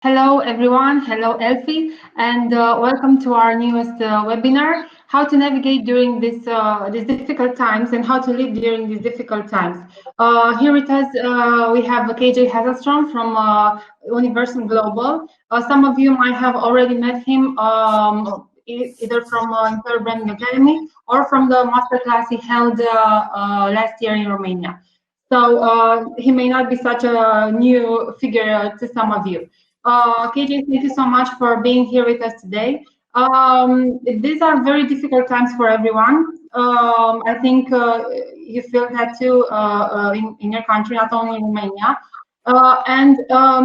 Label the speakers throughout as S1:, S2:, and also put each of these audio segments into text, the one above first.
S1: Hello, everyone. Hello, Elfie, and welcome to our newest webinar, how to navigate during these difficult times and how to live during these difficult times. Here with us, we have KJ Hazelstrom from Universum Global. Some of you might have already met him either from Employer Branding Academy or from the masterclass he held last year in Romania. So he may not be such a new figure to some of you. KJ, thank you so much for being here with us today. These are very difficult times for everyone. I think you feel that too in your country, not only in Romania. And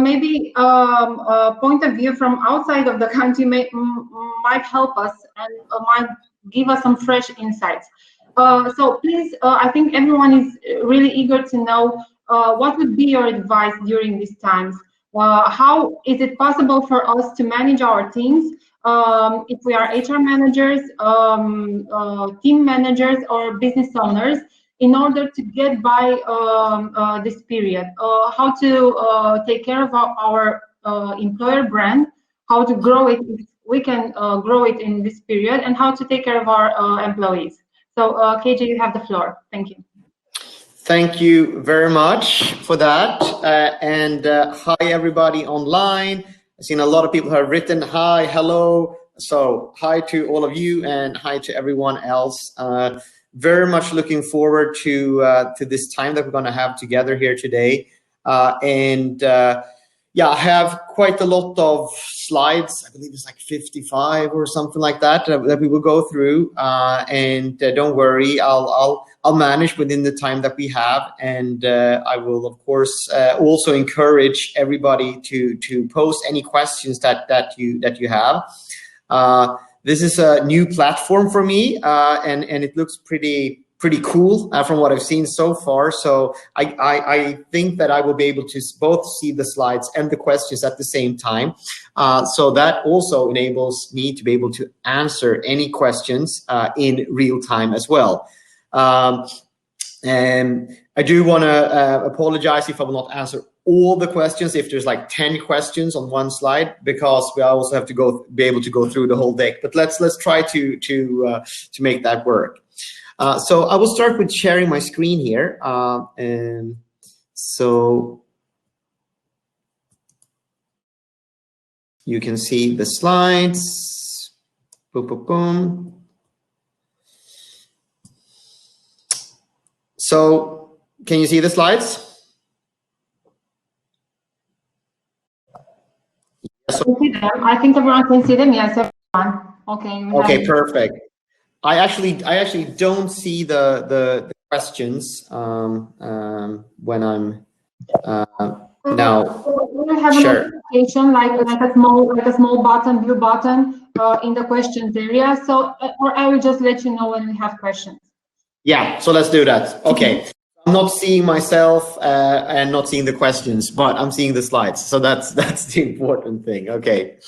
S1: maybe a point of view from outside of the country might help us and might give us some fresh insights. So please, I think everyone is really eager to know what would be your advice during these times. How is it possible for us to manage our teams if we are HR managers, team managers, or business owners in order to get by this period? How to take care of our employer brand, how to grow it if we can grow it in this period, and how to take care of our employees. So KJ, you have the floor. Thank you.
S2: Thank you very much for that. Hi, everybody online. I've seen a lot of people who have written hi, hello. So hi to all of you and hi to everyone else. Very much looking forward to this time that we're going to have together here today. Yeah, I have quite a lot of slides. I believe it's like 55 or something like that that we will go through. Don't worry, I'll manage within the time that we have, and I will of course also encourage everybody to post any questions that you have. This is a new platform for me, and it looks pretty cool from what I've seen so far. So I think that I will be able to both see the slides and the questions at the same time. So that also enables me to be able to answer any questions in real time as well. And I do want to apologize if I will not answer all the questions, if there's like 10 questions on one slide, because we also have to be able to go through the whole deck. But let's try to make that work. So I will start with sharing my screen here. And so you can see the slides. Boom, boom, boom. So can you see the slides?
S1: Yes, I think everyone can see them. Yes, everyone. Okay.
S2: Okay, perfect. I actually don't see the questions when I'm now.
S1: We have
S2: sure.
S1: a notification like a small button, blue button in the questions area. So, or I will just let you know when we have questions.
S2: Yeah. So let's do that. Okay. I'm not seeing myself and not seeing the questions, but I'm seeing the slides. So that's the important thing. Okay.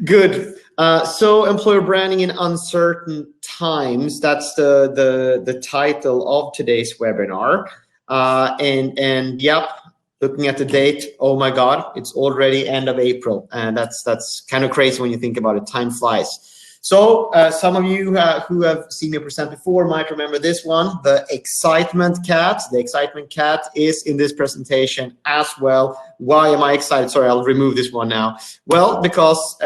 S2: Good. So employer branding in uncertain times, that's the title of today's webinar. And yep, looking at the date, oh my God, it's already end of April. And that's kind of crazy when you think about it, time flies. So some of you who have seen me present before might remember this one, the excitement cat. The excitement cat is in this presentation as well. Why am I excited? Sorry, I'll remove this one now. Well, because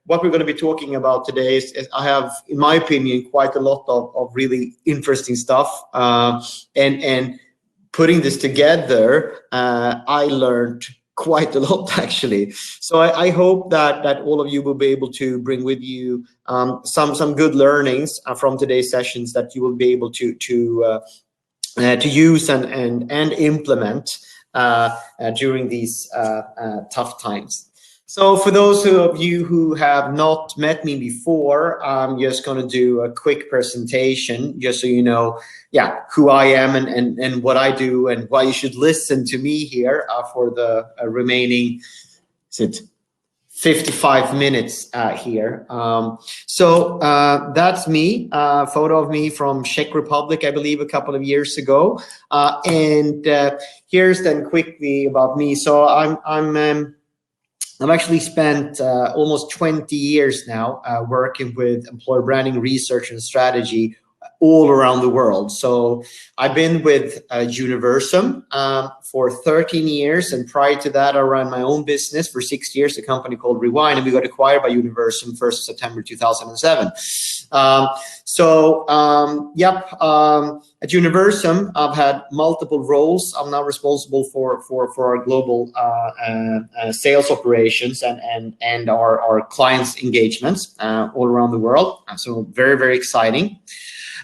S2: what we're going to be talking about today is I have, in my opinion, quite a lot of really interesting stuff. And putting this together, I learned quite a lot, actually. So I hope that all of you will be able to bring with you some good learnings from today's sessions that you will be able to use and implement during these tough times. So for those of you who have not met me before, I'm just going to do a quick presentation just so you know, yeah, who I am and what I do and why you should listen to me here for the remaining 55 minutes here. So that's me, a photo of me from Czech Republic, I believe, a couple of years ago. And here's then quickly about me. So I'm I've actually spent almost 20 years now working with employer branding research and strategy all around the world. So I've been with Universum for 13 years, and prior to that I ran my own business for 6 years, a company called Rewind, and we got acquired by Universum 1st of September 2007. At Universum I've had multiple roles. I'm now responsible for our global sales operations and our clients' engagements all around the world. So very, very exciting.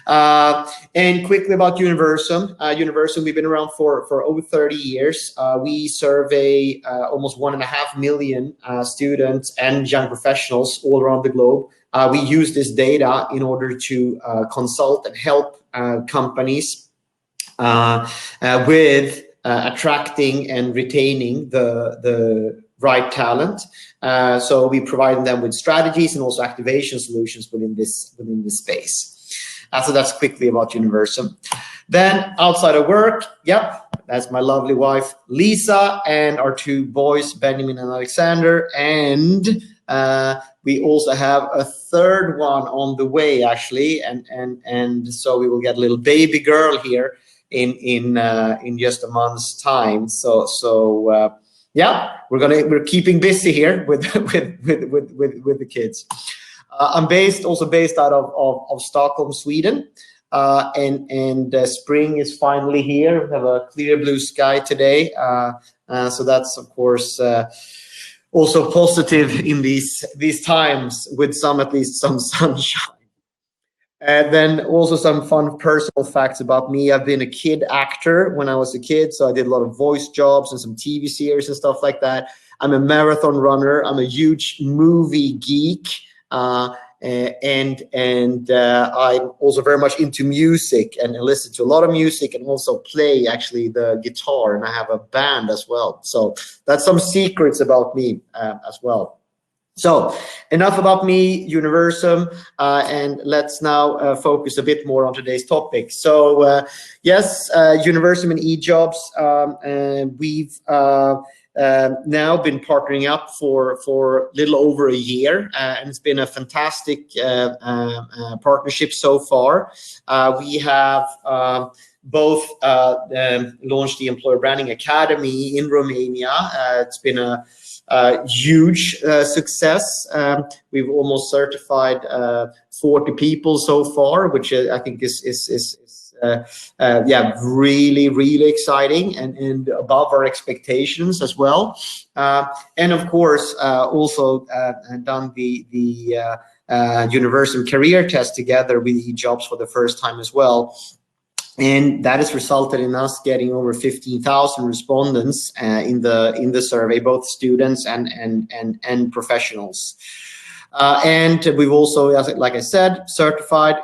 S2: And quickly about Universum. Universum, we've been around for over 30 years. We survey almost 1.5 million students and young professionals all around the globe. We use this data in order to consult and help companies with attracting and retaining the right talent. So we provide them with strategies and also activation solutions within this space. So that's quickly about Universum. Then outside of work, that's my lovely wife Lisa and our 2 boys, Benjamin and Alexander, and we also have a 3rd one on the way actually, and so we will get a little baby girl here in just a month's time. So we're keeping busy here with the kids. I'm also based out of Stockholm, Sweden, and spring is finally here. We have a clear blue sky today, so that's of course also positive in these times, with at least some sunshine. And then also some fun personal facts about me. I've been a kid actor when I was a kid, so I did a lot of voice jobs and some TV series and stuff like that. I'm a marathon runner. I'm a huge movie geek. And I'm also very much into music and listen to a lot of music, and also play actually the guitar, and I have a band as well. So that's some secrets about me as well. So enough about me, Universum, and let's now focus a bit more on today's topic. So yes, Universum and eJobs, we've now been partnering up for a little over a year, and it's been a fantastic partnership so far. We have both launched the Employer Branding Academy in Romania. It's been a huge success. We've almost certified 40 people so far, which I think is really exciting and above our expectations as well. And of course, also done the Universum career test together with eJobs for the first time as well. And that has resulted in us getting over 15,000 respondents in the survey, both students and professionals. And we've also, like I said, certified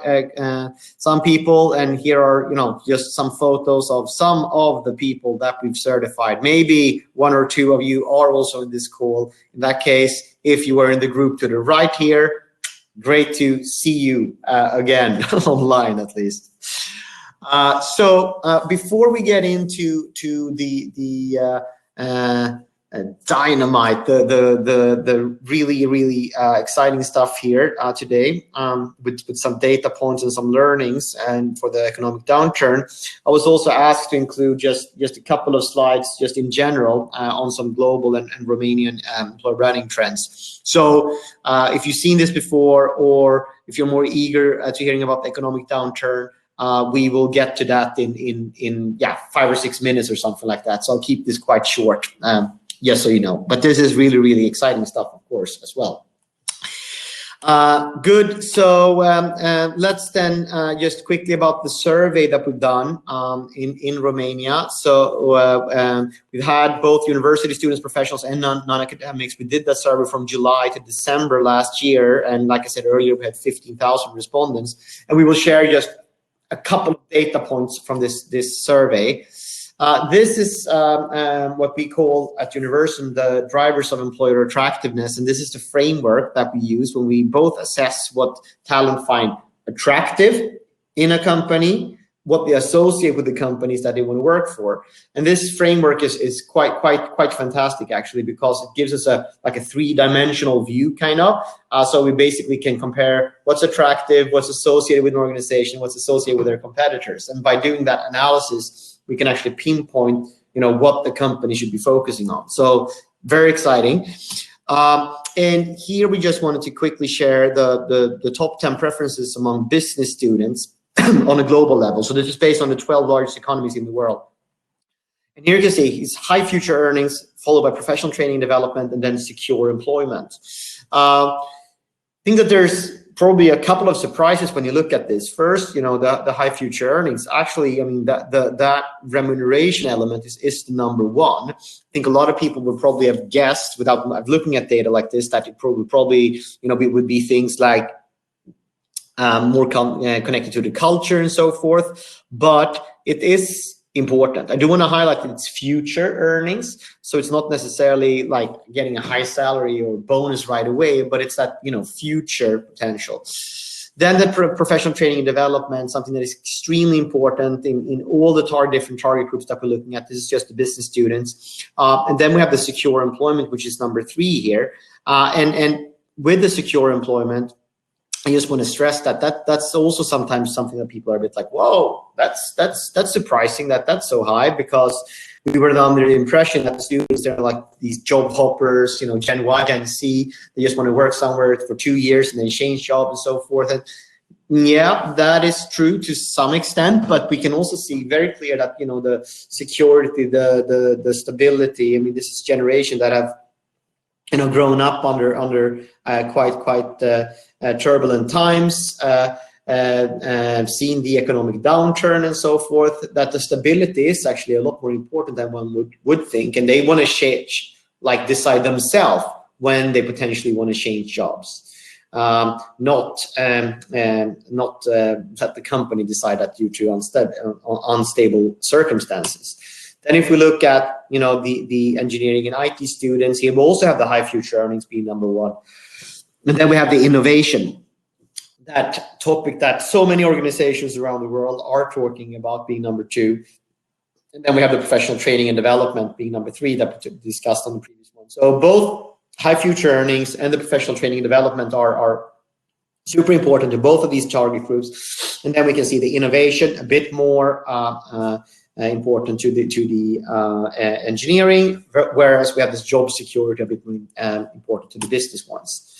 S2: some people, and here are just some photos of some of the people that we've certified. Maybe 1 or 2 of you are also in this call. In that case, if you are in the group to the right here, great to see you again online at least. So before we get into the dynamite, the really exciting stuff here today, with some data points and some learnings, and for the economic downturn, I was also asked to include just a couple of slides just in general on some global and Romanian employer branding trends. So if you've seen this before, or if you're more eager to hearing about the economic downturn, we will get to that in 5 or 6 minutes or something like that. So I'll keep this quite short, just so you know. But this is really exciting stuff, of course, as well. Good. So let's then just quickly about the survey that we've done in Romania. So we've had both university students, professionals, and non-academics. We did that survey from July to December last year, and like I said earlier, we had 15,000 respondents, and we will share just a couple of data points from this survey. This is what we call at Universum the drivers of employer attractiveness, and this is the framework that we use when we both assess what talent find attractive in a company, what they associate with the companies that they want to work for. And this framework is quite fantastic, actually, because it gives us a three-dimensional view, kind of. So we basically can compare what's attractive, what's associated with an organization, what's associated with their competitors. And by doing that analysis, we can actually pinpoint, what the company should be focusing on. So very exciting. And here we just wanted to quickly share the top 10 preferences among business students on a global level. So this is based on the 12 largest economies in the world. And here you can see it's high future earnings, followed by professional training and development, and then secure employment. I think that there's probably a couple of surprises when you look at this. First, the high future earnings. Actually, I mean, that remuneration element is the number one. I think a lot of people would probably have guessed, without looking at data like this, that it probably it would be things like more connected to the culture and so forth. But it is important. I do want to highlight that it's future earnings, so it's not necessarily like getting a high salary or bonus right away, but it's that future potential. Then the professional training and development, something that is extremely important in all the different target groups that we're looking at. This is just the business students, and then we have the secure employment, which is number 3 here. And with the secure employment, I just want to stress that's also sometimes something that people are a bit like, whoa, that's surprising that's so high, because we were under the impression that the students, they're like these job hoppers, Gen Y, Gen Z, they just want to work somewhere for 2 years and then change job and so forth. And yeah, that is true to some extent, but we can also see very clear that, the security, the stability, I mean, this is generation that have grown up under quite turbulent times, seen the economic downturn and so forth, that the stability is actually a lot more important than one would think, and they want to decide themselves when they potentially want to change jobs, not that the company decide that due to unstable circumstances. Then if we look at the engineering and IT students, here we also have the high future earnings being number 1. And then we have the innovation, that topic that so many organizations around the world are talking about, being number 2. And then we have the professional training and development being number 3 that we discussed on the previous one. So both high future earnings and the professional training and development are super important to both of these target groups. And then we can see the innovation a bit more important to the engineering, whereas we have this job security a bit more important to the business ones.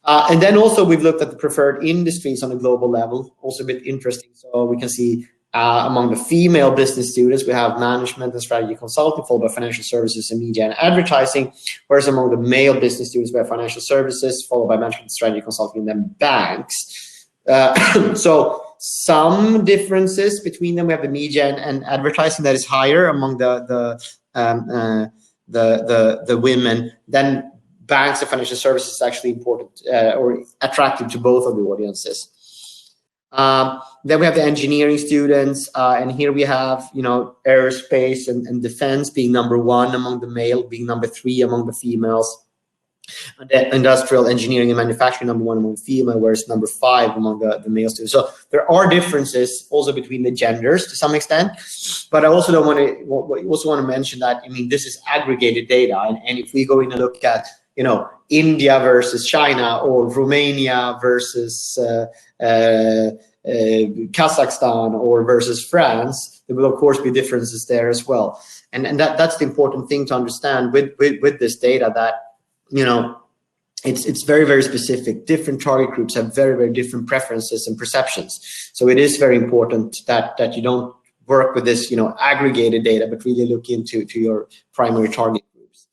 S2: And then also we've looked at the preferred industries on a global level, also a bit interesting. So we can see among the female business students, we have management and strategy consulting, followed by financial services and media and advertising, whereas among the male business students, we have financial services, followed by management and strategy consulting, and then banks. So some differences between them. We have the media and advertising that is higher among the women. Then banks and financial services is actually important or attractive to both of the audiences. Then we have the engineering students, and here we have aerospace and defense being number 1 among the male, being number 3 among the females. And the industrial engineering and manufacturing number 1 among female, whereas number 5 among the male students. So there are differences also between the genders to some extent, but I also want to mention that, I mean, this is aggregated data, and if we go in and look at India versus China, or Romania versus Kazakhstan, or versus France, there will of course be differences there as well. And that's the important thing to understand with this data, that it's very, very specific. Different target groups have very, very different preferences and perceptions. So it is very important that you don't work with this, aggregated data, but really look into your primary target groups.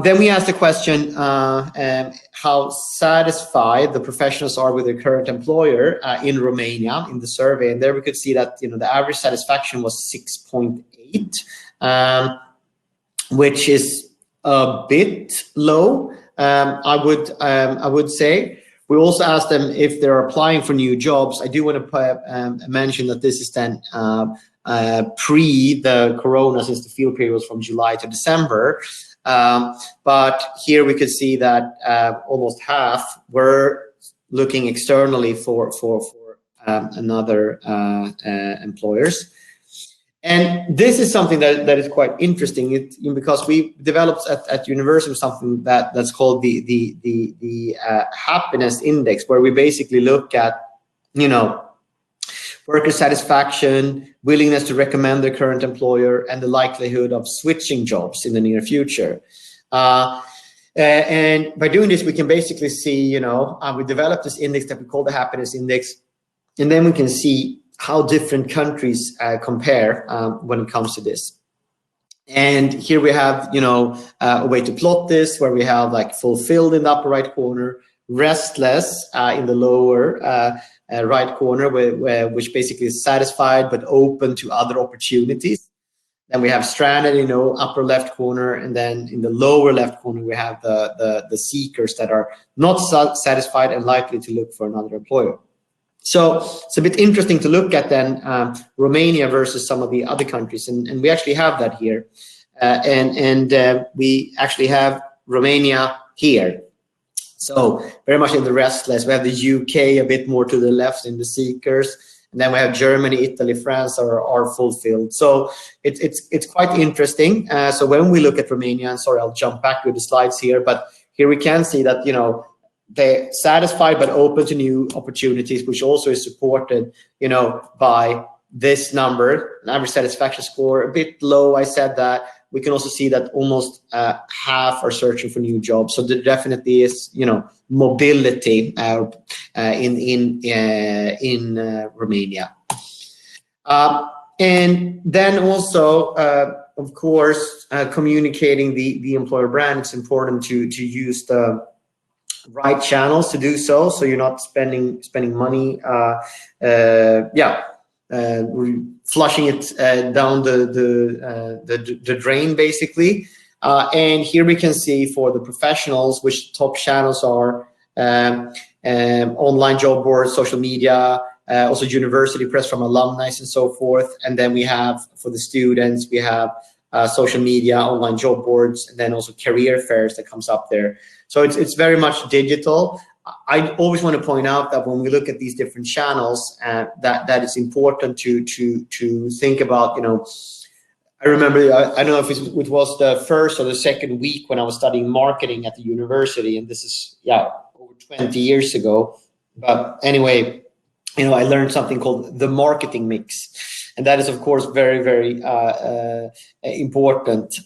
S2: Then we asked the question, how satisfied the professionals are with their current employer in Romania in the survey. And there we could see that, the average satisfaction was 6.8, which is a bit low, I would say. We also asked them if they're applying for new jobs. I do want to mention that this is then pre the corona, since the field period was from July to December. But here we could see that almost half were looking externally for another employers. And this is something that is quite interesting because we developed at Universum something that's called the happiness index, where we basically look at, worker satisfaction, willingness to recommend their current employer, and the likelihood of switching jobs in the near future. And by doing this, we can basically see, we developed this index that we call the happiness index, and then we can see how different countries compare when it comes to this. And here we have, a way to plot this, where we have like fulfilled in the upper right corner, restless in the lower right corner, which basically is satisfied but open to other opportunities. Then we have stranded, upper left corner, and then in the lower left corner we have the seekers that are not satisfied and likely to look for another employer. So it's a bit interesting to look at then Romania versus some of the other countries, and we actually have that here, and we actually have Romania here. So very much in the restless. We have the UK a bit more to the left in the seekers, and then we have Germany, Italy, France are fulfilled. So it's quite interesting. So when we look at Romania, and sorry, I'll jump back with the slides here, but here we can see that they're satisfied but open to new opportunities, which also is supported, by this number, an average satisfaction score, a bit low. I said that. We can also see that almost half are searching for new jobs. So there definitely is, mobility in Romania. And then also, of course, communicating the employer brand. It's important to use the right channels to do so. So you're not spending money. Flushing it down the drain, basically. And here we can see for the professionals which top channels are online job boards, social media, also university press from alumni and so forth. And then we have for the students, we have social media, online job boards, and then also career fairs that comes up there. So it's very much digital. I always want to point out that when we look at these different channels, that it's important to think about, I remember, I don't know if it was the first or the second week when I was studying marketing at the university, and this is, over 20 years ago. But anyway, I learned something called the marketing mix. And that is, of course, very, very important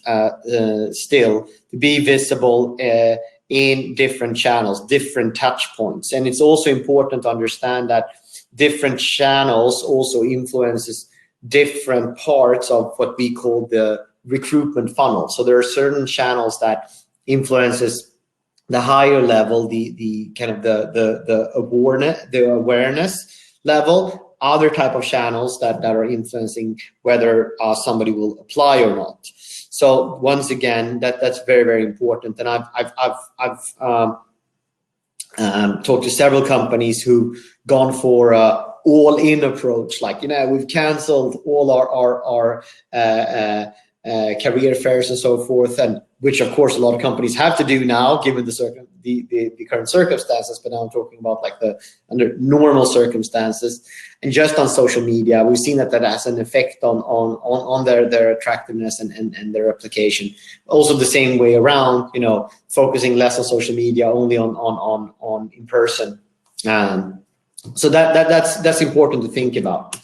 S2: still to be visible in different channels, different touch points. And it's also important to understand that different channels also influences different parts of what we call the recruitment funnel. So there are certain channels that influences the higher level, the kind of the awareness level, other type of channels that are influencing whether somebody will apply or not. So once again, that's very, very important. And I've talked to several companies who gone for a all-in approach, like we've canceled all our career fairs and so forth, and which of course a lot of companies have to do now given the current circumstances. But now I'm talking about like under normal circumstances. And just on social media, we've seen that has an effect on their attractiveness and their application. Also the same way around, focusing less on social media, only on in person. So that's important to think about.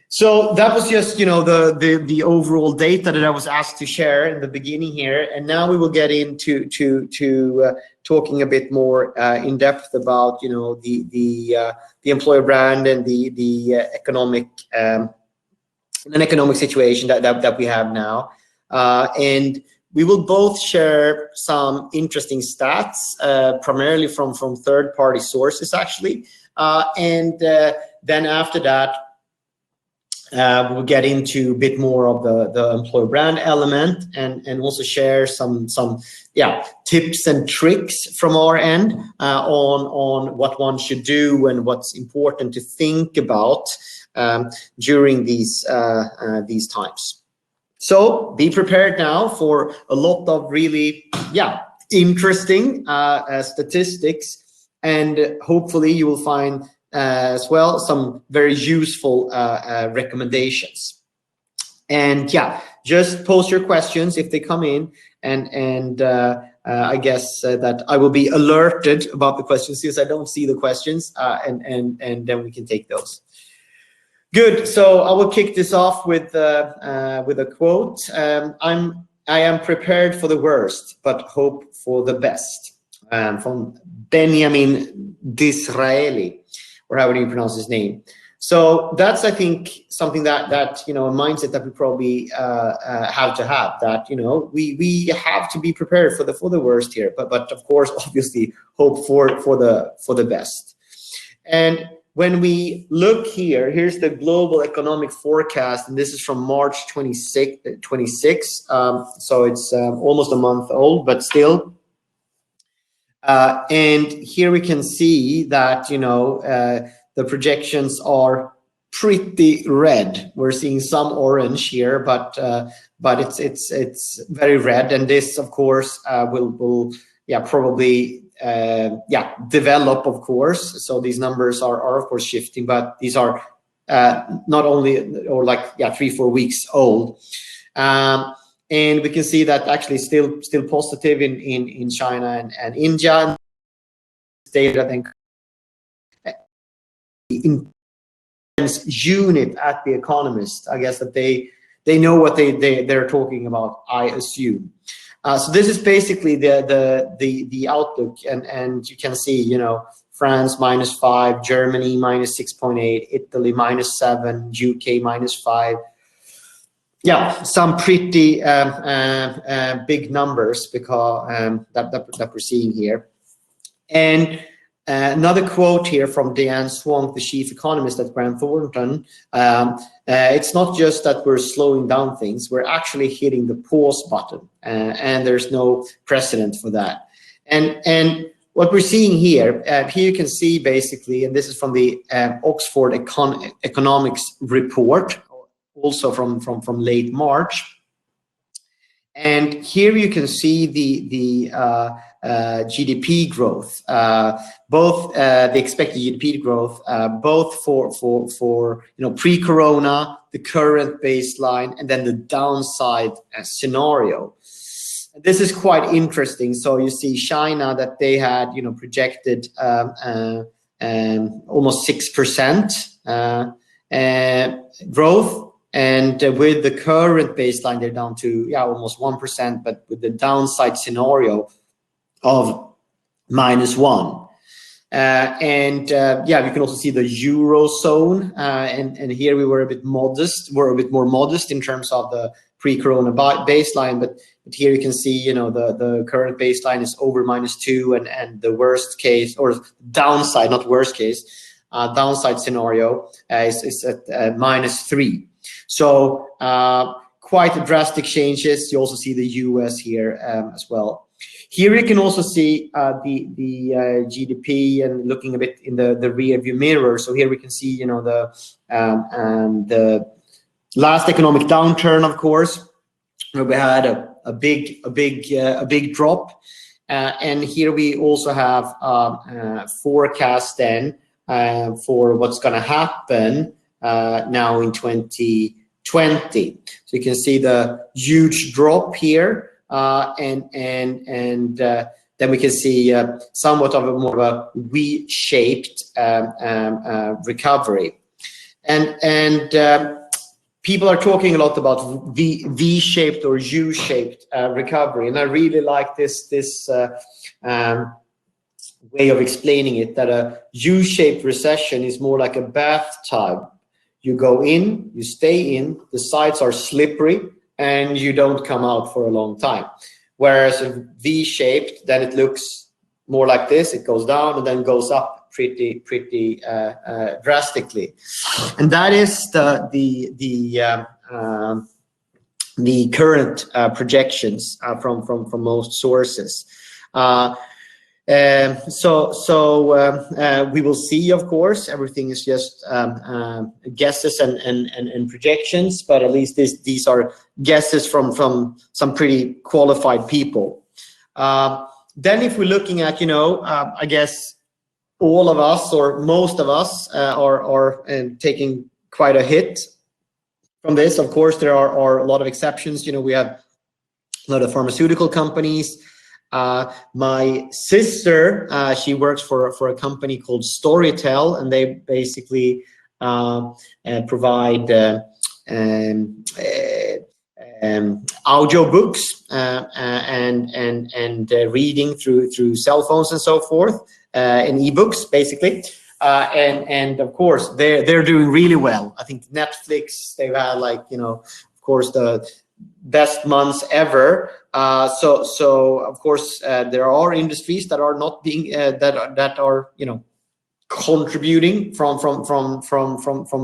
S2: So that was just, the overall data that I was asked to share in the beginning here, and now we will get into talking a bit more in depth about, the employer brand and the economic situation that we have now, and we will both share some interesting stats, primarily from third-party sources, actually, and then after that. We'll get into a bit more of the employer brand element and also share some tips and tricks from our end on what one should do and what's important to think about during these times. So be prepared now for a lot of really interesting statistics, and hopefully you will find as well some very useful recommendations. And yeah, just post your questions if they come in, and I guess that I will be alerted about the questions since I don't see the questions, and then we can take those. Good. So I will kick this off with a quote. I am prepared for the worst, but hope for the best. From Benjamin Disraeli, or however you pronounce his name. So that's, I think, something that you know, a mindset that we probably have to have. That, you know, we have to be prepared for the worst here, but of course, obviously, hope for the best. And when we look here, here's the global economic forecast, and this is from March 26. So it's almost a month old, but still. And here we can see that, you know, the projections are pretty red. We're seeing some orange here, but it's very red, and this, of course, will probably develop, of course. So these numbers are of course shifting, but these are not only, or like 3-4 weeks old. And we can see that actually still positive in China and India. Data then unit at The Economist. I guess that they know what they're talking about, I assume. So this is basically the outlook, and you can see, you know, France -5, Germany -6.8, Italy -7, UK -5. Yeah, some pretty big numbers because that we're seeing here. And another quote here from Diane Swank, the chief economist at Grant Thornton. It's not just that we're slowing down things, we're actually hitting the pause button, and there's no precedent for that. And what we're seeing here, here you can see basically, and this is from the Oxford Economics report, also from late March. And here you can see the GDP growth, both the expected GDP growth, both for you know, pre-corona, the current baseline, and then the downside scenario. This is quite interesting. So you see China, that they had, you know, projected almost 6% growth. And with the current baseline, they're down to almost 1%, but with the downside scenario of -1. You can also see the Eurozone, and here we were a bit modest. We're a bit more modest in terms of the pre-corona baseline, but here you can see, you know, the current baseline is over -2, and the worst case, or downside, not worst case, downside scenario is at -3. So quite drastic changes. You also see the US here as well. Here you can also see the GDP, and looking a bit in the rear view mirror. So here we can see, you know, the last economic downturn, of course, where we had a big drop. And here we also have forecast then for what's going to happen now in 2020. So you can see the huge drop here, and then we can see somewhat of a more of a V-shaped recovery, and people are talking a lot about V-shaped or U-shaped recovery, and I really like this way of explaining it, that a U-shaped recession is more like a bathtub. You go in, you stay in, the sides are slippery, and you don't come out for a long time. Whereas a V-shaped, then it looks more like this. It goes down and then goes up pretty drastically. And that is the current projections from most sources. We will see, of course. Everything is just guesses and projections, but at least these are guesses from some pretty qualified people. Then if we're looking at, I guess, all of us or most of us are taking quite a hit from this. Of course, there are a lot of exceptions. You know, we have a lot of pharmaceutical companies. My sister, she works for a company called Storytel, and they basically provide audio books and reading through cell phones and so forth, and ebooks basically. And of course they're doing really well. I think Netflix, they've had, like, you know, of course, the best months ever. So of course there are industries that are not being that are, you know, contributing from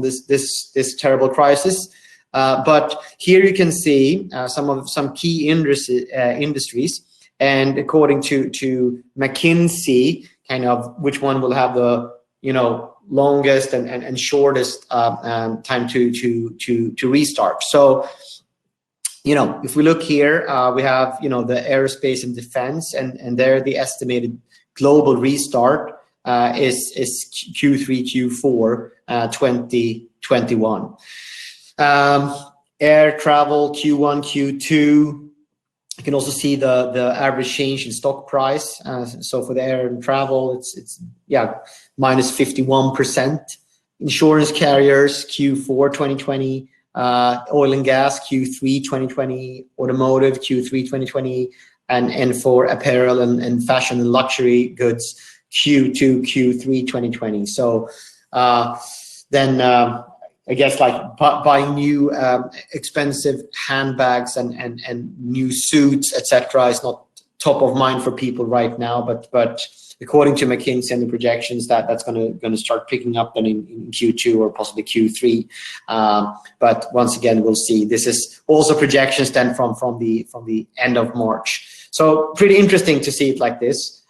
S2: this terrible crisis. But here you can see some key industries, and according to McKinsey, kind of which one will have the, you know, longest and shortest time to restart. So, you know, if we look here, we have, you know, the aerospace and defense, and there the estimated global restart is Q3, Q4 2021. Air travel Q1, Q2. You can also see the average change in stock price. So for the air and travel, it's minus 51%. Insurance carriers Q4 2020, oil and gas Q3 2020, automotive Q3 2020, and for apparel and fashion and luxury goods Q2, Q3 2020. So then I guess, like, buying new expensive handbags and new suits, etc., is not top of mind for people right now. But according to McKinsey and the projections, that's going to start picking up then in Q2 or possibly Q3. But once again, we'll see. This is also projections then from the end of March. So pretty interesting to see it like this.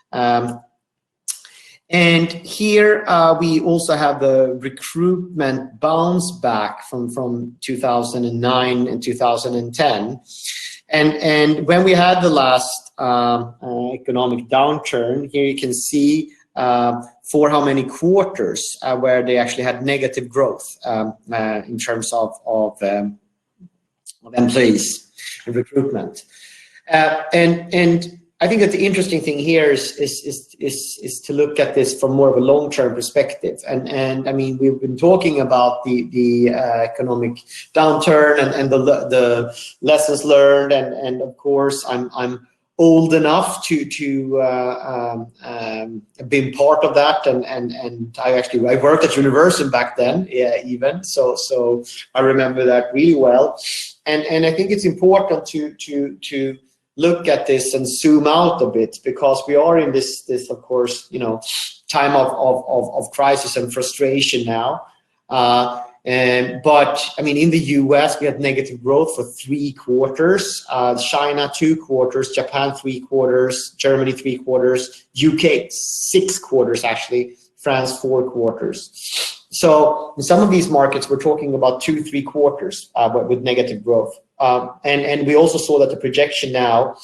S2: And here we also have the recruitment bounce back from 2009 and 2010. And when we had the last economic downturn, here you can see for how many quarters where they actually had negative growth in terms of employees and recruitment. And I think that the interesting thing here is to look at this from more of a long-term perspective. And I mean, we've been talking about the economic downturn and the lessons learned. And of course, I'm old enough to been part of that. And I worked at Universum back then, even. So I remember that really well. And I think it's important to look at this and zoom out a bit, because we are in this of course, you know, time of crisis and frustration now. But I mean, in the US, we had negative growth for 3 quarters, China 2 quarters, Japan 3 quarters, Germany 3 quarters, UK 6 quarters actually, France 4 quarters. So in some of these markets, we're talking about 2-3 quarters with negative growth. And we also saw that the projection now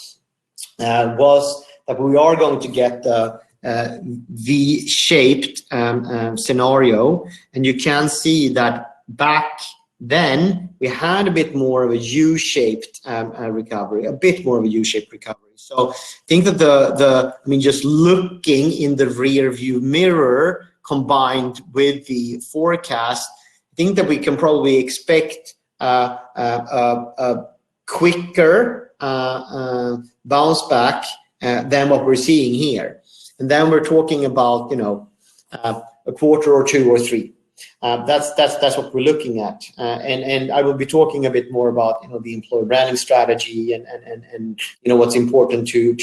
S2: was that we are going to get the V-shaped scenario. And you can see that back then we had a bit more of a U-shaped recovery, a bit more of a U-shaped recovery. So I think that I mean, just looking in the rear view mirror combined with the forecast, I think that we can probably expect a quicker bounce back than what we're seeing here. And then we're talking about, you know, a quarter or 2 or 3. That's what we're looking at. And I will be talking a bit more about, you know, the employer branding strategy and you know, what's important to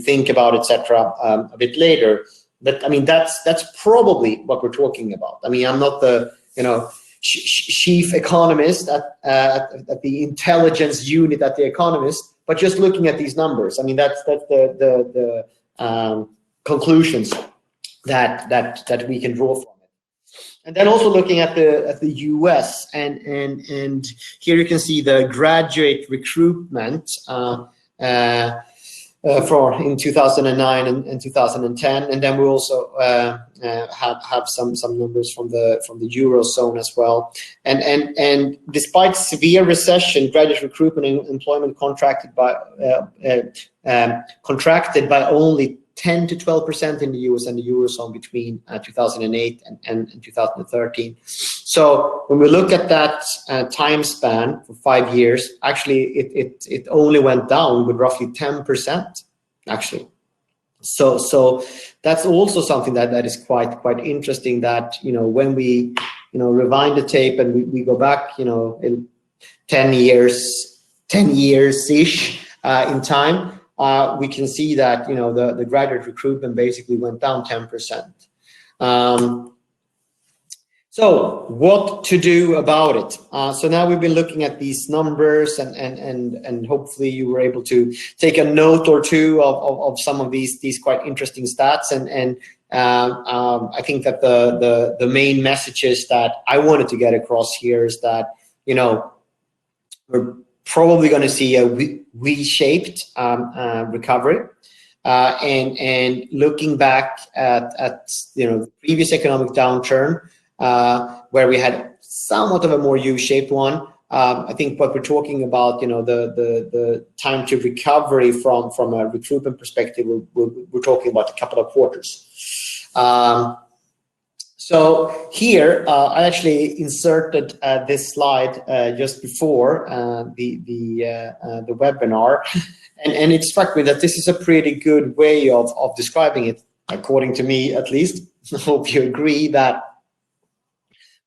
S2: think about, etc. A bit later. But I mean, that's probably what we're talking about. I mean, I'm not the, you know, chief economist at the intelligence unit at The Economist, but just looking at these numbers, I mean, that's the conclusions that we can draw from it. And then also looking at the US, and here you can see the graduate recruitment in 2009 and 2010, and then we also have some numbers from the Eurozone as well. And despite severe recession, graduate recruitment and employment contracted by only 10 to 12% in the US and the Eurozone between 2008 and 2013. So when we look at that time span for 5 years, actually it only went down with roughly 10%, actually. So that's also something that is quite interesting, that, when we, rewind the tape and we go back, in 10 years-ish in time, we can see that, the graduate recruitment basically went down 10%. So what to do about it? So now we've been looking at these numbers, and hopefully you were able to take a note or two of some of these quite interesting stats. And I think that the main messages that I wanted to get across here is that, we're probably going to see a V-shaped recovery. And looking back at the previous economic downturn, where we had somewhat of a more U-shaped one, I think what we're talking about, the time to recovery from a recruitment perspective, we're talking about a couple of quarters. So here, I actually inserted this slide just before the webinar, and it struck me that this is a pretty good way of describing it, according to me at least. I hope you agree that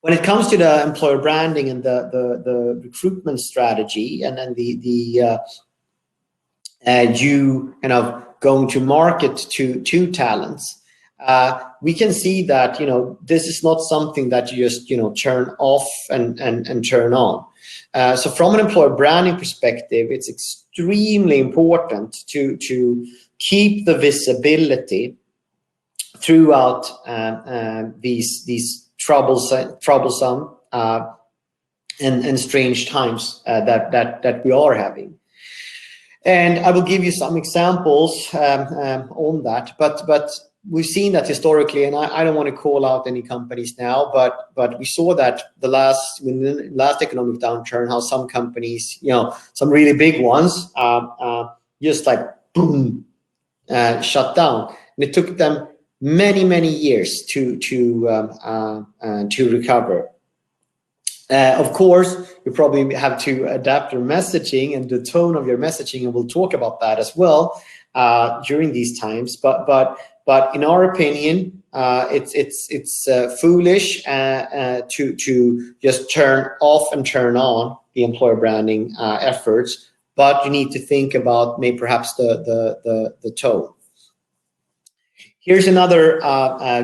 S2: when it comes to the employer branding and the recruitment strategy, and then you kind of going to market to talents, we can see that, this is not something that you just, turn off and turn on. So from an employer branding perspective, it's extremely important to keep the visibility throughout these troublesome and strange times that we are having. And I will give you some examples on that, but we've seen that historically, and I don't want to call out any companies now, but we saw that in the last economic downturn, how some companies, some really big ones, just like boom, shut down, and it took them many years to recover. Of course, you probably have to adapt your messaging and the tone of your messaging, and we'll talk about that as well during these times. But in our opinion, it's foolish to just turn off and turn on the employer branding efforts. But you need to think about maybe perhaps the tone. Here's another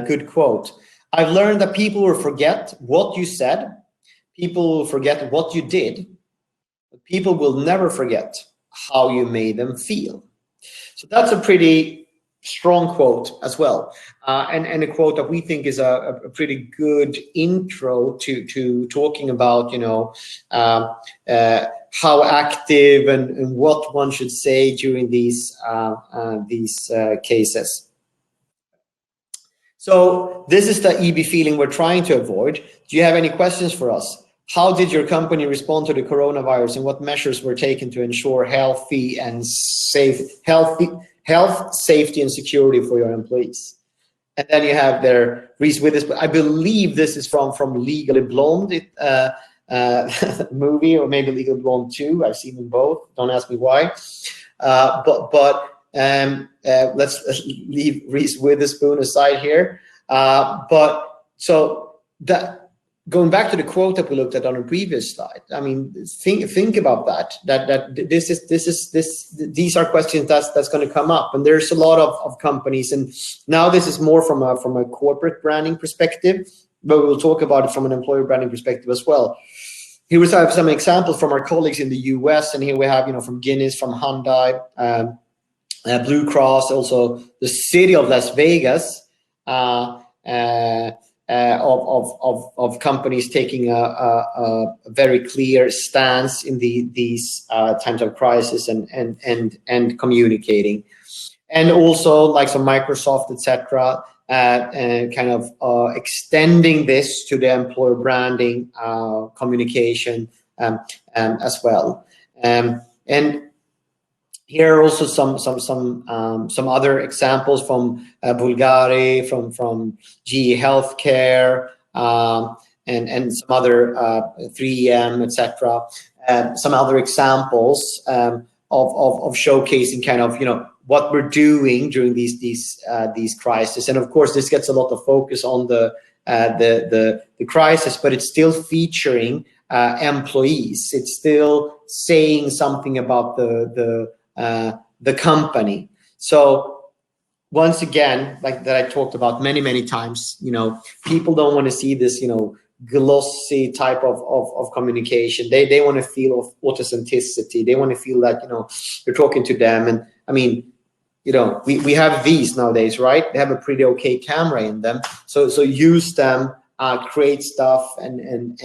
S2: good quote. I've learned that people will forget what you said, people will forget what you did, but people will never forget how you made them feel. So that's a pretty strong quote as well, and a quote that we think is a pretty good intro to talking about, how active and what one should say during these cases. So this is the EB feeling we're trying to avoid. Do you have any questions for us? How did your company respond to the coronavirus, and what measures were taken to ensure health, safety, and security for your employees? And then you have their Reese Witherspoon. I believe this is from Legally Blonde movie, or maybe Legally Blonde 2. I've seen them both. Don't ask me why. Let's leave Reese Witherspoon aside here. But so that, going back to the quote that we looked at on a previous slide, I mean, think about that. These are questions that's going to come up, and there's a lot of companies, and now this is more from a corporate branding perspective, but we'll talk about it from an employer branding perspective as well. Here we have some examples from our colleagues in the US, and here we have, from Guinness, from Hyundai, Blue Cross, also the city of Las Vegas, of companies taking a very clear stance in these times of crisis and communicating. And also like some Microsoft, etc., and kind of extending this to the employer branding communication as well. And here are also some other examples from Bulgari, from GE Healthcare, and some other 3M, etc. Some other examples of showcasing kind of, you know, what we're doing during these crises. And of course, this gets a lot of focus on the crisis, but it's still featuring employees. It's still saying something about the company. So once again, like that I talked about many times, you know, people don't want to see this, you know, glossy type of communication. They want to feel authenticity. They want to feel that, you know, you're talking to them. And I mean, you know, we have these nowadays, right? They have a pretty okay camera in them. So use them, create stuff, and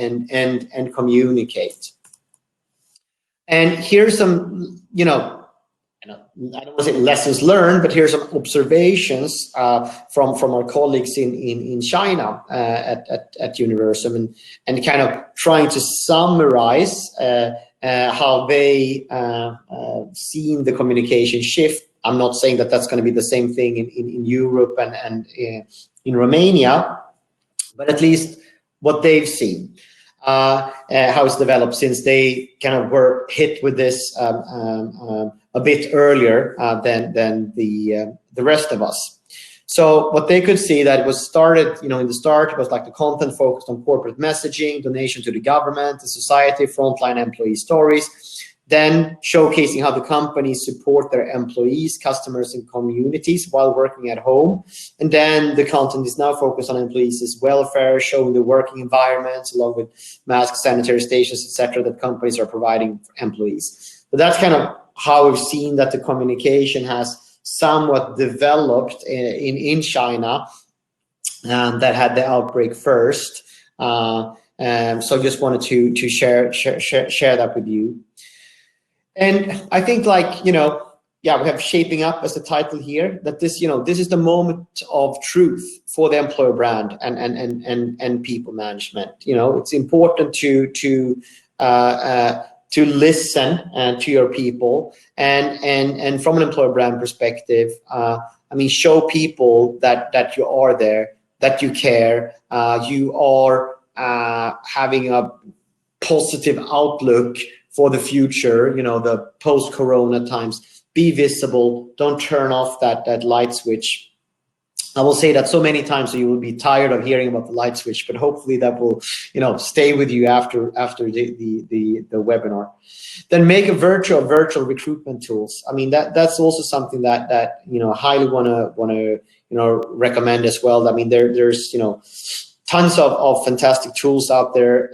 S2: communicate. And here's some, you know, I don't want to say lessons learned, but here's some observations from our colleagues in China at Universum, and kind of trying to summarize how they seen the communication shift. I'm not saying that that's going to be the same thing in Europe and in Romania, but at least what they've seen, how it's developed since they kind of were hit with this a bit earlier than the rest of us. So what they could see that it was started, you know, in the start, it was like the content focused on corporate messaging, donation to the government, the society, frontline employee stories, then showcasing how the companies support their employees, customers, and communities while working at home. And then the content is now focused on employees' welfare, showing the working environments along with masks, sanitary stations, etc., that companies are providing for employees. So that's kind of how we've seen that the communication has somewhat developed in China that had the outbreak first. So just wanted to share that with you. And I think, like, you know, yeah, we have shaping up as the title here, that this, you know, this is the moment of truth for the employer brand and people management. You know, it's important to listen to your people and from an employer brand perspective, I mean, show people that you are there, that you care, you are having a positive outlook for the future, you know, the post-corona times. Be visible, don't turn off that light switch. I will say that so many times, so you will be tired of hearing about the light switch, but hopefully that will, you know, stay with you after the webinar. Then make a virtual recruitment tools. I mean, that's also something that you know, highly wanna you know, recommend as well. I mean, there's, you know, tons of fantastic tools out there,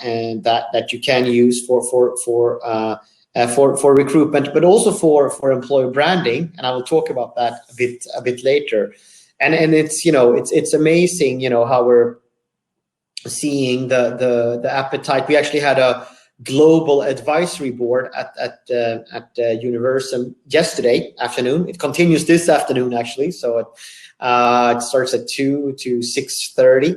S2: and that you can use for recruitment, but also for employer branding. And I will talk about that a bit later. And it's, you know, it's amazing, you know, how we're seeing the appetite. We actually had a global advisory board at Universum yesterday afternoon. It continues this afternoon, actually. So it starts at 2 to 6:30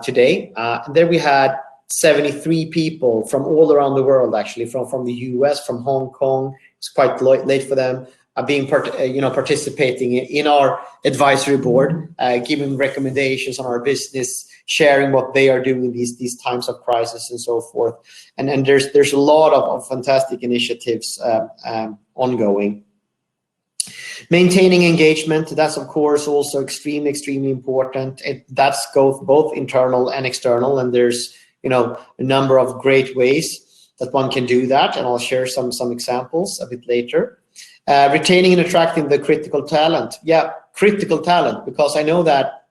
S2: today. And there we had 73 people from all around the world, actually, from the US, from Hong Kong. It's quite late for them, being participating in our advisory board, giving recommendations on our business, sharing what they are doing these times of crisis and so forth. And there's a lot of fantastic initiatives ongoing. Maintaining engagement, that's of course also extremely important. That's both internal and external, and there's, you know, a number of great ways that one can do that, and I'll share some examples a bit later. Retaining and attracting the critical talent. Yeah, critical talent, because I know that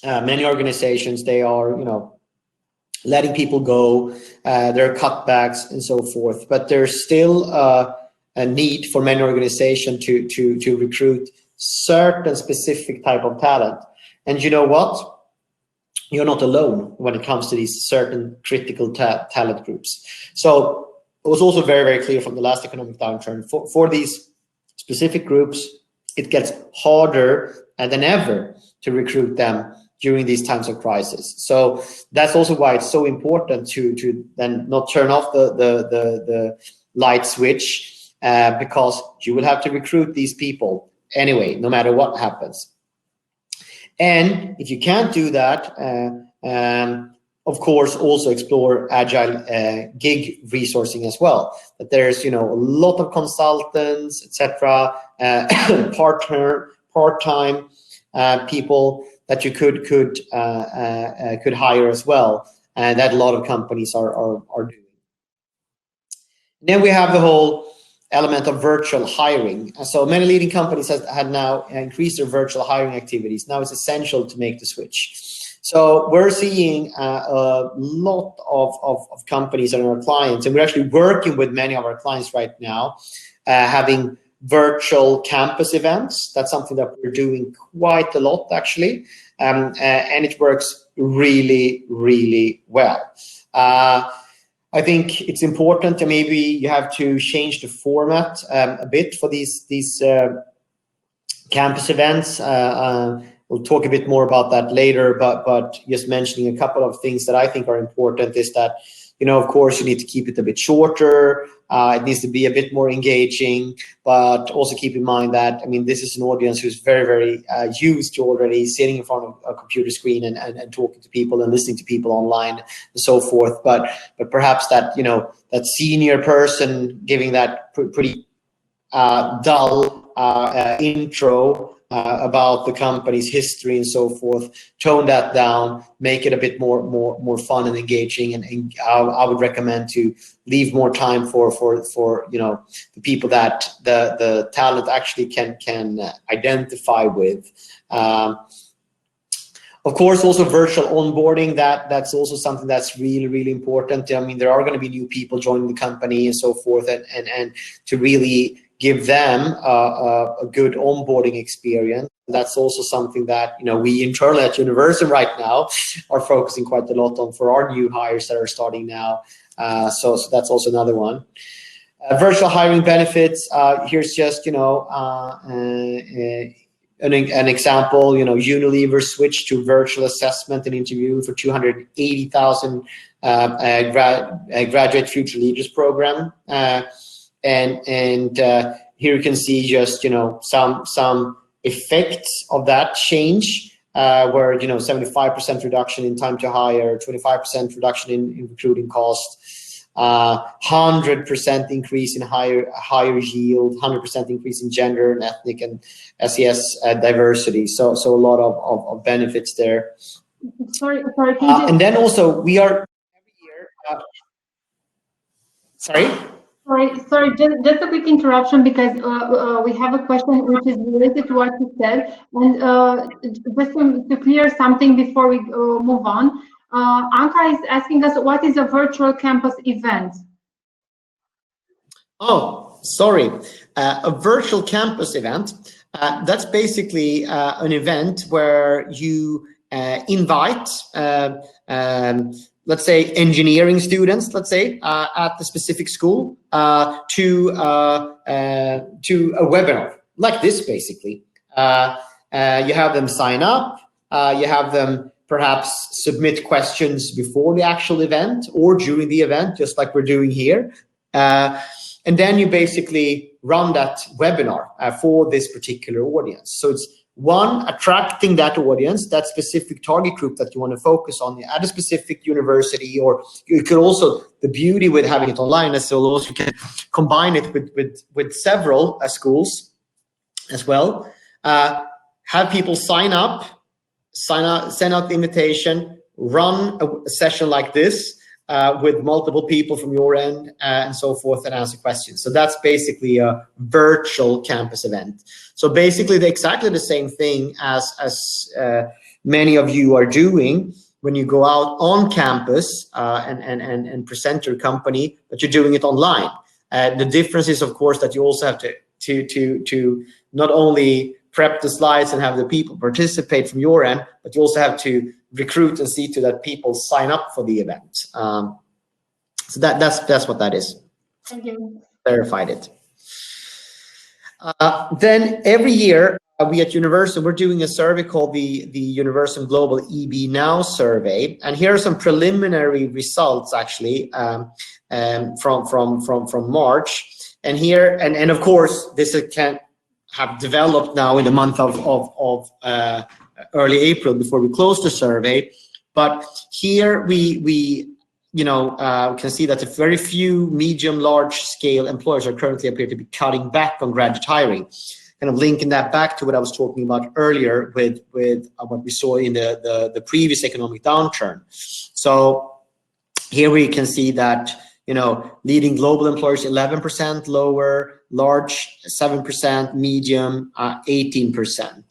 S2: many organizations, they are, you know, letting people go, there are cutbacks and so forth, but there's still a need for many organizations to recruit certain specific type of talent. And you know what? You're not alone when it comes to these certain critical talent groups. So it was also very clear from the last economic downturn for these specific groups, it gets harder than ever to recruit them during these times of crisis. So that's also why it's so important to then not turn off the light switch, because you will have to recruit these people anyway, no matter what happens. And if you can't do that, of course, also explore agile gig resourcing as well. That there's, a lot of consultants, etc., part-time people that you could hire as well, and that a lot of companies are doing. Then we have the whole element of virtual hiring. So many leading companies have now increased their virtual hiring activities. Now it's essential to make the switch. So we're seeing a lot of companies and our clients, and we're actually working with many of our clients right now, having virtual campus events. That's something that we're doing quite a lot, actually, and it works really, really well. I think it's important, and maybe you have to change the format a bit for these campus events. We'll talk a bit more about that later, but just mentioning a couple of things that I think are important is that, of course, you need to keep it a bit shorter. It needs to be a bit more engaging, but also keep in mind that, this is an audience who's very, very used to already sitting in front of a computer screen and talking to people and listening to people online and so forth. But perhaps that, that senior person giving that pretty dull intro about the company's history and so forth, tone that down, make it a bit more fun and engaging, and I would recommend to leave more time for the people that the talent actually can identify with. Of course, also virtual onboarding, that's also something that's really, really important. There are going to be new people joining the company and so forth, and to really give them a good onboarding experience. That's also something that we internally at Universum right now are focusing quite a lot on for our new hires that are starting now. So that's also another one. Virtual hiring benefits. Here's just an example. Unilever switched to virtual assessment and interview for 280,000 graduate future leaders program. And here you can see just some effects of that change, where 75% reduction in time to hire, 25% reduction in recruiting cost, 100% increase in higher yield, 100% increase in gender and ethnic and SES diversity. So a lot of benefits there.
S1: Sorry.
S2: And then also we are every year. Sorry.
S1: Sorry, just a quick interruption, because we have a question which is related to what you said, and just to clear something before we move on. Anka is asking us, what is a virtual campus event?
S2: Oh, sorry. A virtual campus event, that's basically an event where you invite let's say engineering students, at the specific school to a webinar like this. Basically, you have them sign up. You have them perhaps submit questions before the actual event or during the event, just like we're doing here. And then you basically run that webinar for this particular audience. So it's one, attracting that audience, that specific target group that you want to focus on at a specific university, or you could also, the beauty with having it online is so also you can combine it with several schools as well. Have people sign up, send out the invitation, run a session like this with multiple people from your end and so forth, and answer questions. So that's basically a virtual campus event. So basically exactly the same thing as many of you are doing when you go out on campus and present your company, but you're doing it online. The difference is, of course, that you also have to not only prep the slides and have the people participate from your end, but you also have to recruit and see to that people sign up for the event. So that's what that is.
S1: Thank you.
S2: Clarified it. Then every year, we at Universum, we're doing a survey called the Universum Global EB Now survey, and here are some preliminary results actually from March. And here, and of course, this can have developed now in the month of early April before we close the survey. But here we can see that a very few medium, large scale employers are currently appear to be cutting back on graduate hiring. Kind of linking that back to what I was talking about earlier with what we saw in the previous economic downturn. So here we can see that, leading global employers 11% lower, large 7%, medium 18%.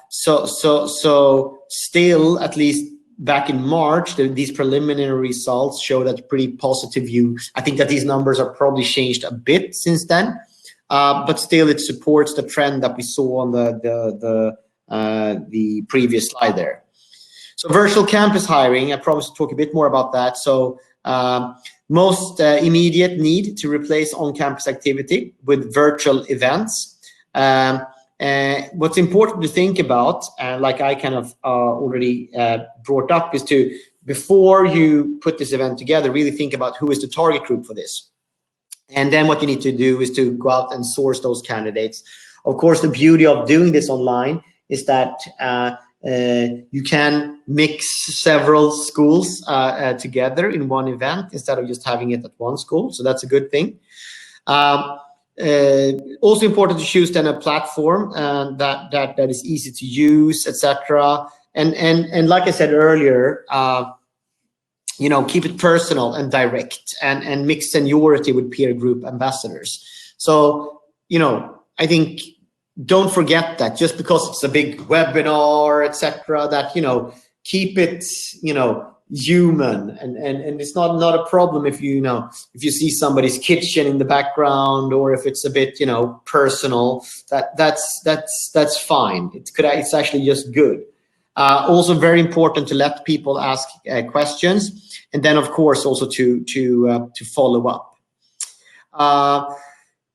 S2: So still, at least back in March, these preliminary results show that pretty positive view. I think that these numbers are probably changed a bit since then. But still, it supports the trend that we saw on the previous slide there. So virtual campus hiring, I promised to talk a bit more about that. So most immediate need to replace on-campus activity with virtual events. What's important to think about, like I kind of already brought up, is to, before you put this event together, really think about who is the target group for this. And then what you need to do is to go out and source those candidates. Of course, the beauty of doing this online is that you can mix several schools together in one event instead of just having it at one school. So that's a good thing. Also important to choose then a platform that is easy to use, etc. And like I said earlier, keep it personal and direct, and mix seniority with peer group ambassadors. So, I think don't forget that just because it's a big webinar, etc., that, keep it, human, and it's not a problem if if you see somebody's kitchen in the background, or if it's a bit, personal, that's fine. It's actually just good. Also very important to let people ask questions, and then of course also to follow up.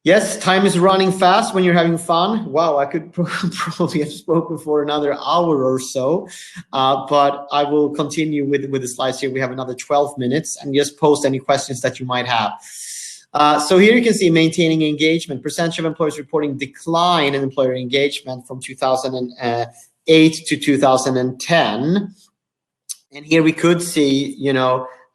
S2: Yes, time is running fast when you're having fun. Wow, I could probably have spoken for another hour or so, but I will continue with the slides here. We have another 12 minutes, and just post any questions that you might have. So here you can see maintaining engagement. Percentage of employers reporting decline in employer engagement from 2008 to 2010. And here we could see,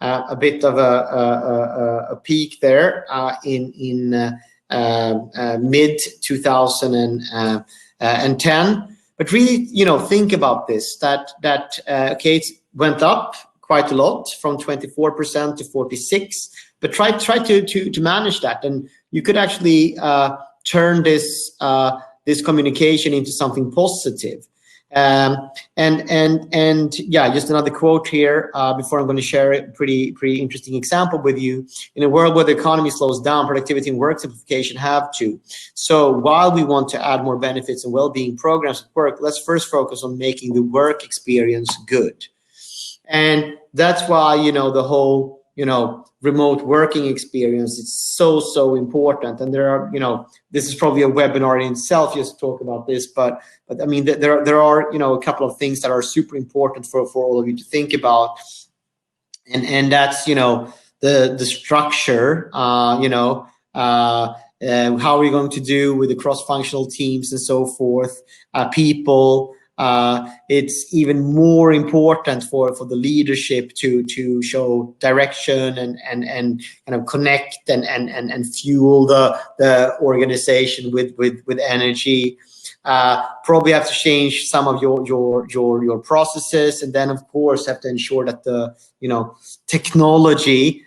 S2: a bit of a peak there in mid 2010. But really, think about this, that it went up quite a lot from 24% to 46%, but try to manage that. And you could actually turn this communication into something positive. And yeah, just another quote here before I'm going to share a pretty interesting example with you. In a world where the economy slows down, productivity and work simplification have to. So while we want to add more benefits and well-being programs at work, let's first focus on making the work experience good. And that's why, the whole, remote working experience, it's so important. And there are, this is probably a webinar in itself just to talk about this, but I mean, there are, a couple of things that are super important for all of you to think about. And that's, the structure, how are we going to do with the cross-functional teams and so forth, people. It's even more important for the leadership to show direction and kind of connect and fuel the organization with energy. Probably have to change some of your processes, and then of course have to ensure that the technology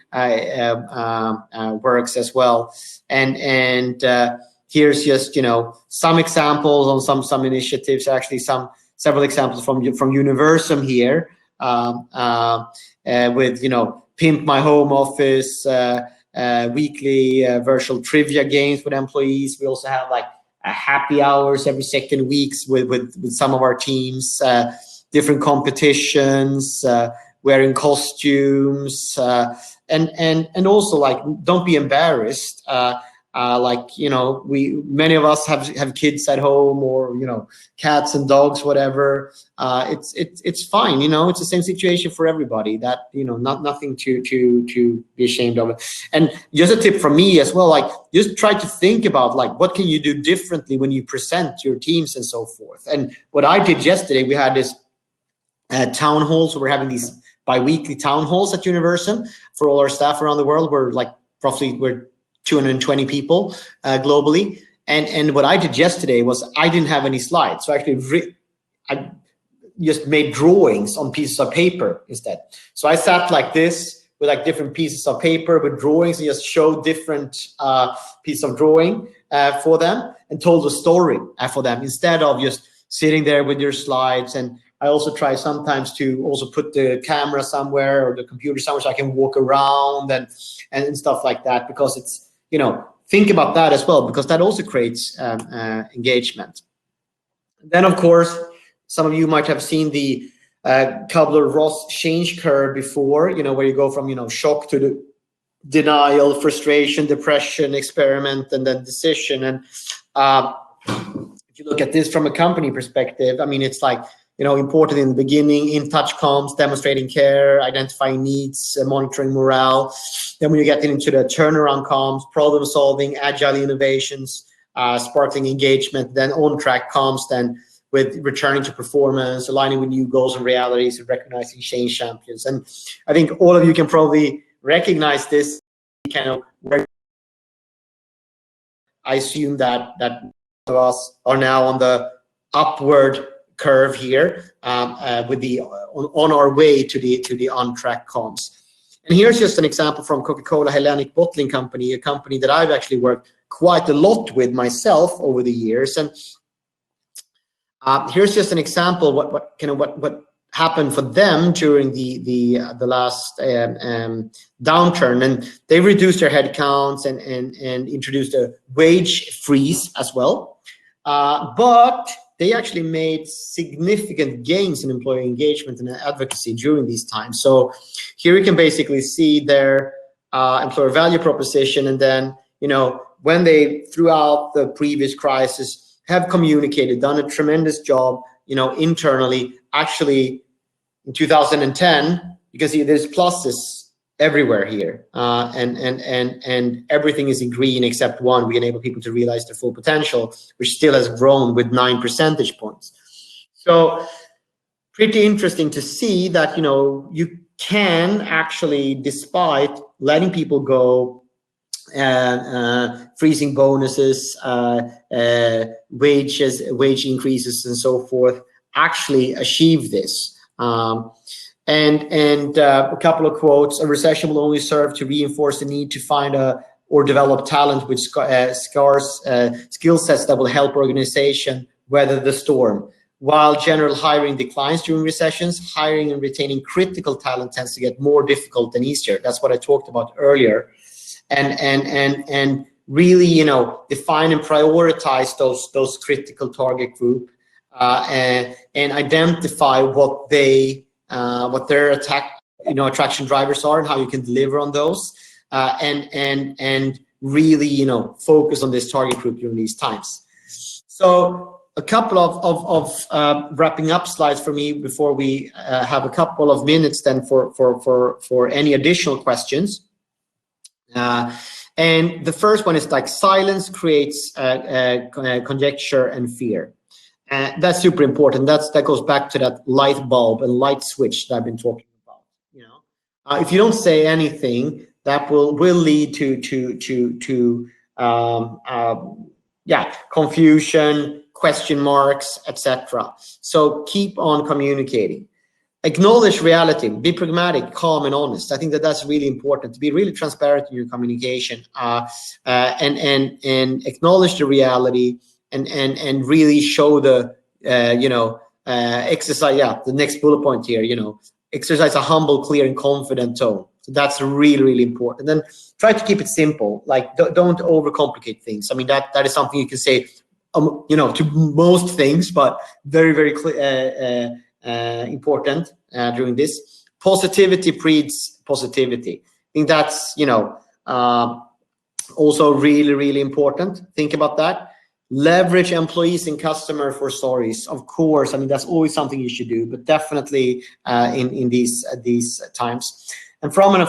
S2: works as well. And here's just some examples on some initiatives. Actually, several examples from Universum here, with Pimp My Home Office, weekly virtual trivia games with employees. We also have like happy hours every second weeks with some of our teams, different competitions, wearing costumes, and also like don't be embarrassed. Like, many of us have kids at home, or, cats and dogs, whatever. It's fine. It's the same situation for everybody. That, nothing to be ashamed of. And just a tip from me as well, like, just try to think about, like, what can you do differently when you present your teams and so forth. And what I did yesterday, we had this town halls. So we're having these bi-weekly town halls at Universum for all our staff around the world. We're 220 people globally. And what I did yesterday was I didn't have any slides. So actually I just made drawings on pieces of paper instead. So I sat like this with like different pieces of paper with drawings, and just showed different pieces of drawing for them, and told a story for them instead of just sitting there with your slides. And I also try sometimes to also put the camera somewhere or the computer somewhere so I can walk around and stuff like that, because it's, think about that as well, because that also creates engagement. Then, of course, some of you might have seen the Kubler-Ross change curve before, where you go from, shock to the denial, frustration, depression, experiment, and then decision. And if you look at this from a company perspective, I mean, it's like, important in the beginning, in touch comms, demonstrating care, identifying needs, monitoring morale. Then when you get into the turnaround comms, problem solving, agile innovations, sparkling engagement, then on track comms, then with returning to performance, aligning with new goals and realities, and recognizing change champions. And I think all of you can probably recognize this kind of work. I assume that most of us are now on the upward curve here, with the on our way to the on track comms. And here's just an example from Coca-Cola Hellenic Bottling Company, a company that I've actually worked quite a lot with myself over the years. And here's just an example what happened for them during the last downturn. And they reduced their headcounts and introduced a wage freeze as well, but they actually made significant gains in employee engagement and advocacy during these times. So here you can basically see their employer value proposition, and then, when they, throughout the previous crisis, have communicated, done a tremendous job, internally. Actually, in 2010, you can see there's pluses everywhere here, and everything is in green except one. We enable people to realize their full potential, which still has grown with 9 percentage points. So pretty interesting to see that, you can actually, despite letting people go, freezing bonuses, wage increases, and so forth, actually achieve this. And a couple of quotes: a recession will only serve to reinforce the need to find or develop talent with scarce skill sets that will help organization weather the storm. While general hiring declines during recessions, hiring and retaining critical talent tends to get more difficult than easier. That's what I talked about earlier. And really, define and prioritize those critical target group, and identify what their attraction drivers are, and how you can deliver on those, and really, focus on this target group during these times. So a couple of wrapping up slides for me before we have a couple of minutes then for any additional questions. And the first one is like, silence creates conjecture and fear. That's super important. That goes back to that light bulb and light switch that I've been talking about. If you don't say anything, that will lead to confusion, question marks, etc. So keep on communicating. Acknowledge reality. Be pragmatic, calm, and honest. I think that's really important, to be really transparent in your communication, and acknowledge the reality, and really show the exercise. Yeah, the next bullet point here. Exercise a humble, clear, and confident tone. So that's really, really important. And then try to keep it simple. Like, don't overcomplicate things. I mean, that is something you can say, to most things, but very, very clear. Important during this. Positivity breeds positivity. I think that's Also really important. Think about that. Leverage employees and customer for stories. Of course, I mean, that's always something you should do, but definitely in these times. And from an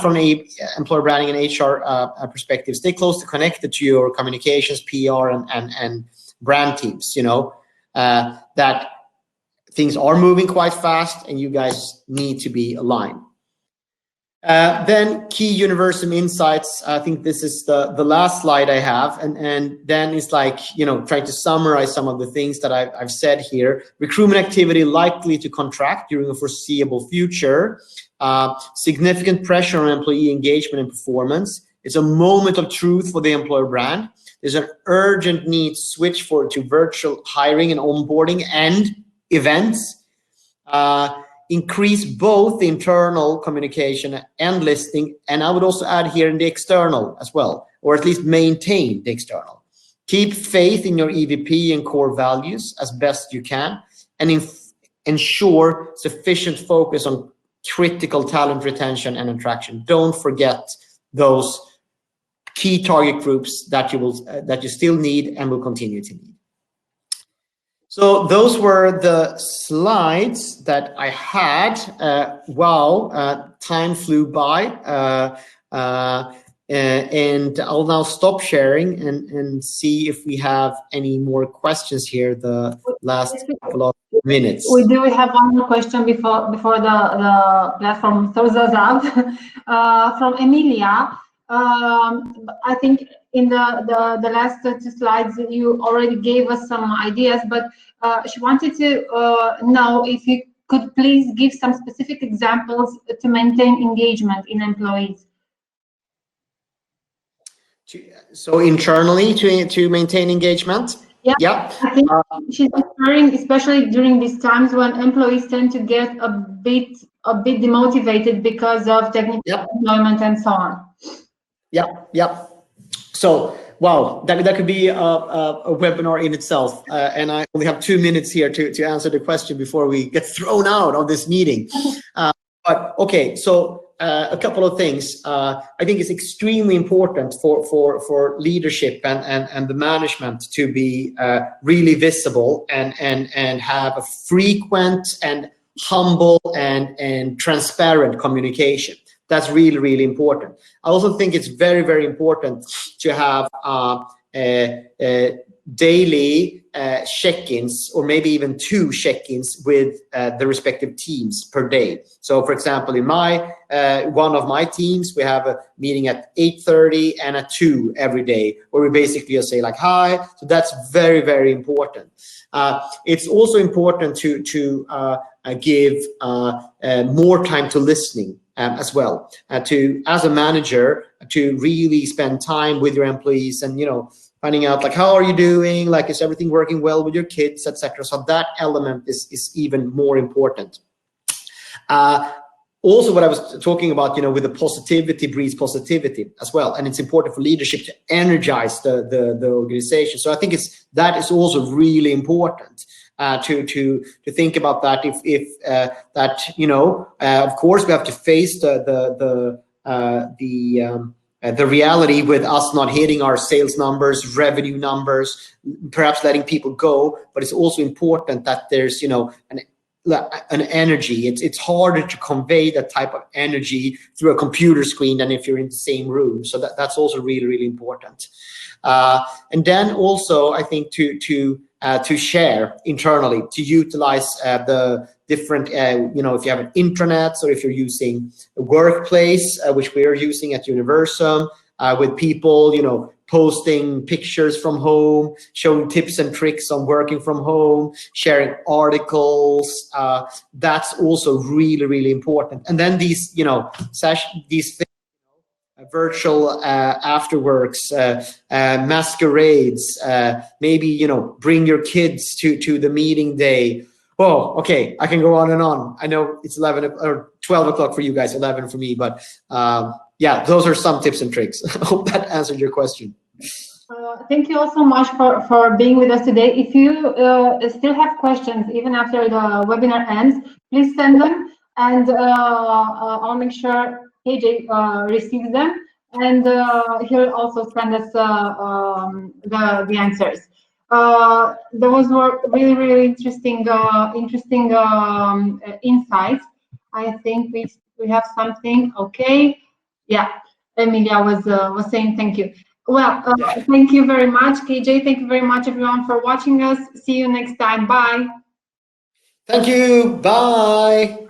S2: employer branding and HR perspective, stay closely connected to your communications, PR, and brand teams. You know, that things are moving quite fast, and you guys need to be aligned. Then key Universum Insights. I think this is the last slide I have, and then it's like, you know, trying to summarize some of the things that I've said here. Recruitment activity likely to contract during the foreseeable future. Significant pressure on employee engagement and performance. It's a moment of truth for the employer brand. There's an urgent need to switch to virtual hiring and onboarding and events. Increase both the internal communication and listening, and I would also add here in the external as well, or at least maintain the external. Keep faith in your EVP and core values as best you can, and ensure sufficient focus on critical talent retention and attraction. Don't forget those key target groups that you still need and will continue to need. So those were the slides that I had. Wow, time flew by. And I'll now stop sharing and see if we have any more questions here the last couple of minutes.
S1: We do have one more question before the platform throws us out. From Emilia. I think in the last two slides you already gave us some ideas, but she wanted to know if you could please give some specific examples to maintain engagement in employees.
S2: So internally to maintain engagement? Yeah.
S1: I think she's referring, especially during these times when employees tend to get a bit demotivated because of technical employment and so on. Yeah.
S2: So, wow, that could be a webinar in itself. And I only have 2 minutes here to answer the question before we get thrown out of this meeting. But okay, so a couple of things. I think it's extremely important for leadership and the management to be really visible and have a frequent and humble and transparent communication. That's really important. I also think it's very important to have daily check-ins, or maybe even 2 check-ins with the respective teams per day. So, for example, in one of my teams, we have a meeting at 8:30 and at 2 every day, where we basically just say like hi. So that's very important. It's also important to give more time to listening. As well, as a manager, to really spend time with your employees and, you know, finding out like, how are you doing? Like, is everything working well with your kids, etc. So that element is even more important. Also, what I was talking about, you know, with the positivity breeds positivity as well, and it's important for leadership to energize the organization. So I think that is also really important. To think about that, if that, you know, of course we have to face the reality with us not hitting our sales numbers, revenue numbers, perhaps letting people go, but it's also important that there's, you know, an energy. It's harder to convey that type of energy through a computer screen than if you're in the same room. So that's also really important. And then also, I think to share internally, to utilize the different, you know, if you have an intranet, or if you're using a workplace, which we are using at Universum, with people, you know, posting pictures from home, showing tips and tricks on working from home, sharing articles. That's also really important. And then these, you know, these things, virtual afterworks, masquerades, maybe, you know, bring your kids to the meeting day. Oh, okay, I can go on and on. I know it's 11 or 12 o'clock for you guys, 11 for me, but yeah, those are some tips and tricks. I hope that answered your question.
S1: Thank you all so much for being with us today. If you still have questions, even after the webinar ends, please send them, and I'll make sure KJ receives them. and he'll also send us the answers. Those were really interesting insights. I think we have something. Okay, yeah. Emilia was saying thank you. Well, thank you very much, KJ. Thank you very much, everyone, for watching us. See you next time. Bye.
S2: Thank you. Bye.